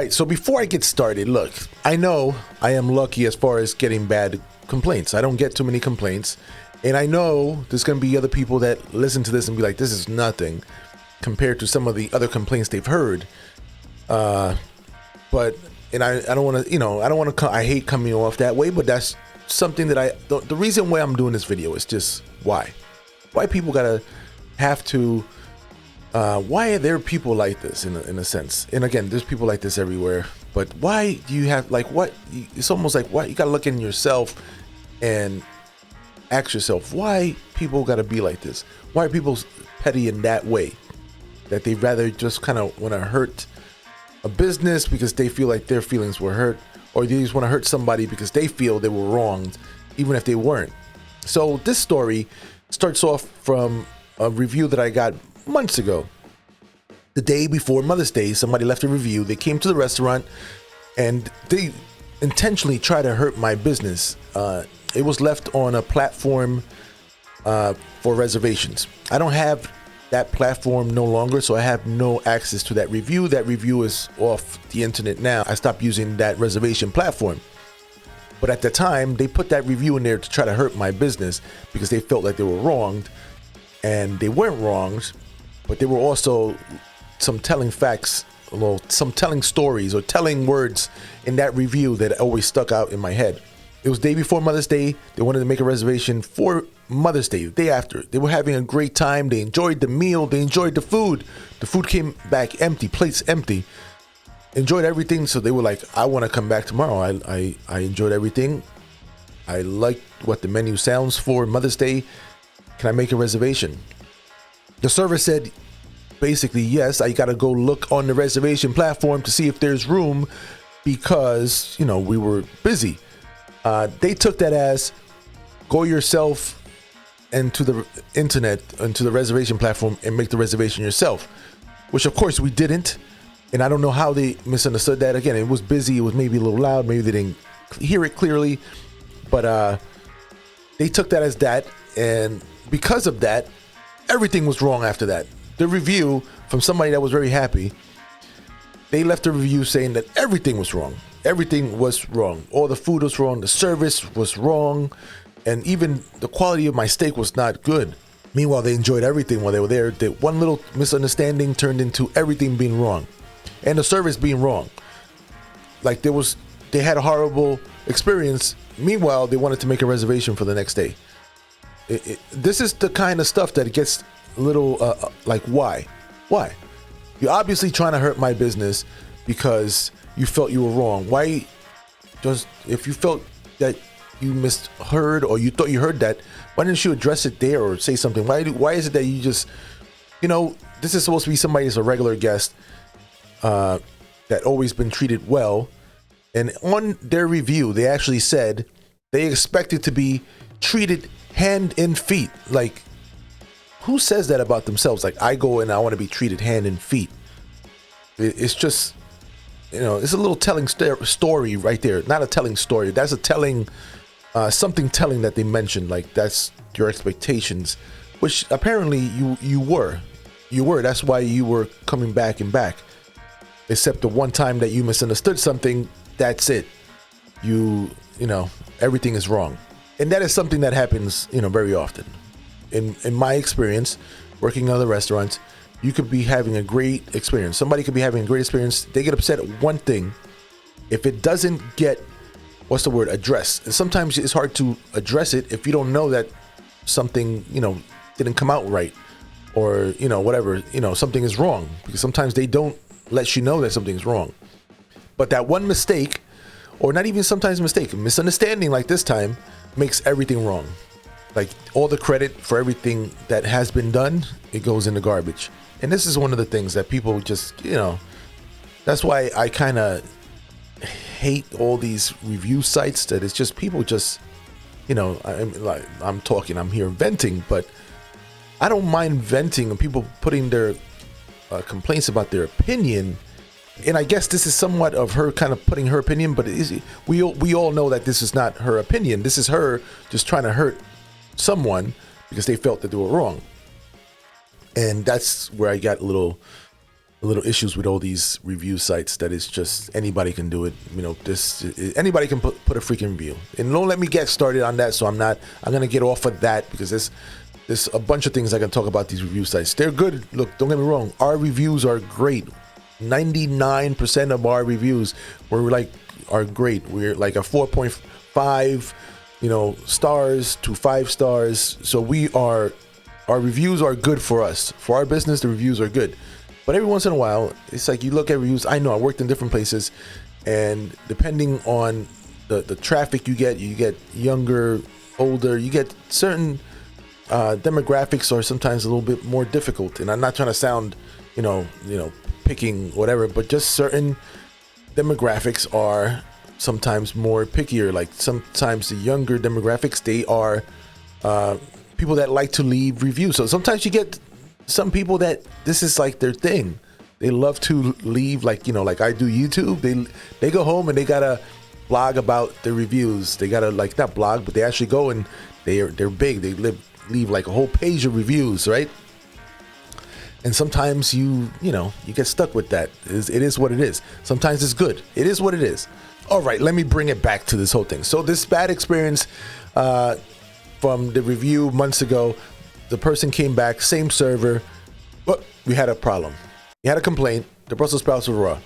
Right. So before I get started, look, I know I am lucky as far as getting bad complaints. I don't get too many complaints. And I know there's going to be other people that listen to this and be like, this is nothing compared to some of the other complaints they've heard. But I don't want to, I don't want to, I hate coming off that way, but that's something that the reason why I'm doing this video is just why people gotta have to, why are there people like this in a sense? And again, there's people like this everywhere, but why do you have, like, what, it's almost like, what, you gotta look in yourself and ask yourself, why people gotta be like this? Why are people petty in that way? That they rather just kind of want to hurt a business because they feel like their feelings were hurt, or they just want to hurt somebody because they feel they were wronged, even if they weren't. So this story starts off from a review that I got months ago. The day before Mother's Day, somebody left a review. They came to the restaurant and they intentionally tried to hurt my business. It was left on a platform for reservations. I don't have that platform no longer, so I have no access to that review. That review is off the internet now. I stopped using that reservation platform. But at the time, they put that review in there to try to hurt my business because they felt like they were wronged, and they weren't wronged, but there were also some telling facts, some telling stories or telling words in that review that always stuck out in my head. It was day before Mother's Day. They wanted to make a reservation for Mother's Day, the day after. They were having a great time. They enjoyed the meal. They enjoyed the food. The food came back empty, plates empty. Enjoyed everything. So they were like, I want to come back tomorrow. I enjoyed everything. I liked what the menu sounds for Mother's Day. Can I make a reservation? The server said, basically, yes, I got to go look on the reservation platform to see if there's room because, we were busy. They took that as, go yourself into the internet, into the reservation platform and make the reservation yourself, which of course we didn't. And I don't know how they misunderstood that. Again, it was busy. It was maybe a little loud. Maybe they didn't hear it clearly, but they took that as that. And because of that, everything was wrong after that. The review from somebody that was very happy, they left a review saying that everything was wrong. Everything was wrong. All the food was wrong. The service was wrong. And even the quality of my steak was not good. Meanwhile, they enjoyed everything while they were there. That one little misunderstanding turned into everything being wrong. And the service being wrong. Like they had a horrible experience. Meanwhile, they wanted to make a reservation for the next day. This is the kind of stuff that gets a little like, why? Why? You're obviously trying to hurt my business because you felt you were wrong. Why? Just if you felt that you misheard or you thought you heard that, why didn't you address it there or say something? Why is it that you just, this is supposed to be somebody that's a regular guest that always been treated well. And on their review, they actually said they expected to be treated hand and feet. Like, who says that about themselves? Like, I go and I want to be treated hand and feet. It's just, it's a little telling story right there. Not a telling story. That's a telling, something telling that they mentioned. Like, that's your expectations, which apparently you were. That's why you were coming back and back. Except the one time that you misunderstood something, that's it. Everything is wrong. And that is something that happens, very often. In my experience, working in other restaurants, you could be having a great experience. Somebody could be having a great experience. They get upset at one thing. If it doesn't get, addressed. And sometimes it's hard to address it if you don't know that something, didn't come out right. Or, something is wrong. Because sometimes they don't let you know that something's wrong. But that one mistake, or not even sometimes a mistake, a misunderstanding like this time, makes everything wrong. Like, all the credit for everything that has been done, it goes in the garbage. And this is one of the things that people just, that's why I kind of hate all these review sites, that it's just people just, I'm here venting, but I don't mind venting and people putting their complaints about their opinion. And I guess this is somewhat of her kind of putting her opinion, but we all know that this is not her opinion. This is her just trying to hurt someone because they felt that they were wrong. And that's where I got a little little issues with all these review sites that it's just anybody can do it. You know, anybody can put a freaking review. And don't let me get started on that. So I'm gonna get off of that because there's a bunch of things I can talk about these review sites. They're good. Look, don't get me wrong. Our reviews are great. 99% of our reviews are great. We're like a 4.5, stars to 5 stars. So our reviews are good for us. For our business, the reviews are good. But every once in a while, it's like you look at reviews. I know I worked in different places, and depending on the traffic you get younger, older, you get certain demographics are sometimes a little bit more difficult. And I'm not trying to sound, picking whatever, but just certain demographics are sometimes more pickier. Like sometimes the younger demographics, they are people that like to leave reviews. So sometimes you get some people that this is like their thing. They love to leave, like I do YouTube. They go home and they gotta blog about their reviews. They gotta not blog, but they actually go and they're big. They leave like a whole page of reviews, right? And sometimes you get stuck with that. It is what it is. Sometimes it's good. It is what it is. All right, let me bring it back to this whole thing. So this bad experience from the review months ago, the person came back, same server, but we had a problem. We had a complaint. The Brussels sprouts were raw.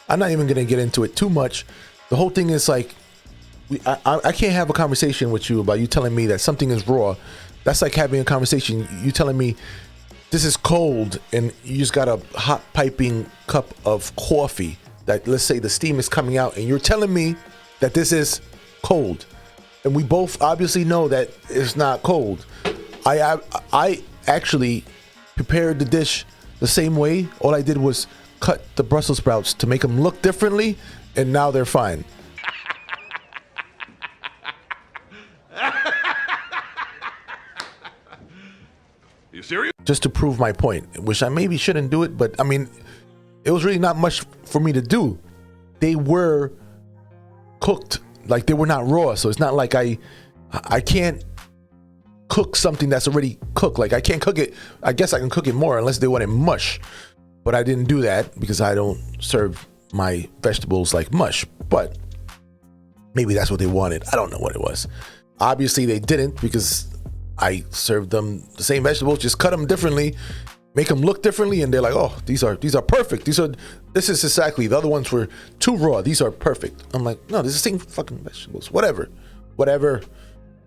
I'm not even going to get into it too much. The whole thing is like, I can't have a conversation with you about you telling me that something is raw. That's like having a conversation. You telling me this is cold and you just got a hot piping cup of coffee that, let's say, the steam is coming out, and you're telling me that this is cold. And we both obviously know that it's not cold. I actually prepared the dish the same way. All I did was cut the Brussels sprouts to make them look differently, and now they're fine. You serious? Just to prove my point, which I maybe shouldn't do it, but I mean, it was really not much for me to do. They were cooked, like they were not raw. So it's not like I can't cook something that's already cooked. Like I can't cook it. I guess I can cook it more unless they want it mush. But I didn't do that because I don't serve my vegetables like mush. But maybe that's what they wanted. I don't know what it was. Obviously they didn't, because I served them the same vegetables, just cut them differently, make them look differently, and they're like, "Oh, these are perfect. This is exactly, the other ones were too raw. These are perfect." I'm like, "No, this is the same fucking vegetables. Whatever."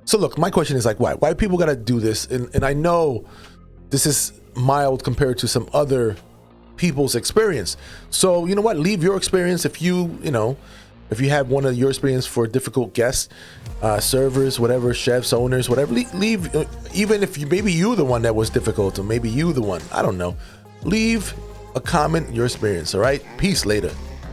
So look, my question is like, why? Why people gotta do this? And I know this is mild compared to some other people's experience. So you know what? Leave your experience if you have one of your experience for difficult guests, servers, whatever, chefs, owners, whatever. Leave, even if maybe you the one that was difficult, or maybe you the one. I don't know. Leave a comment, your experience. All right. Peace later.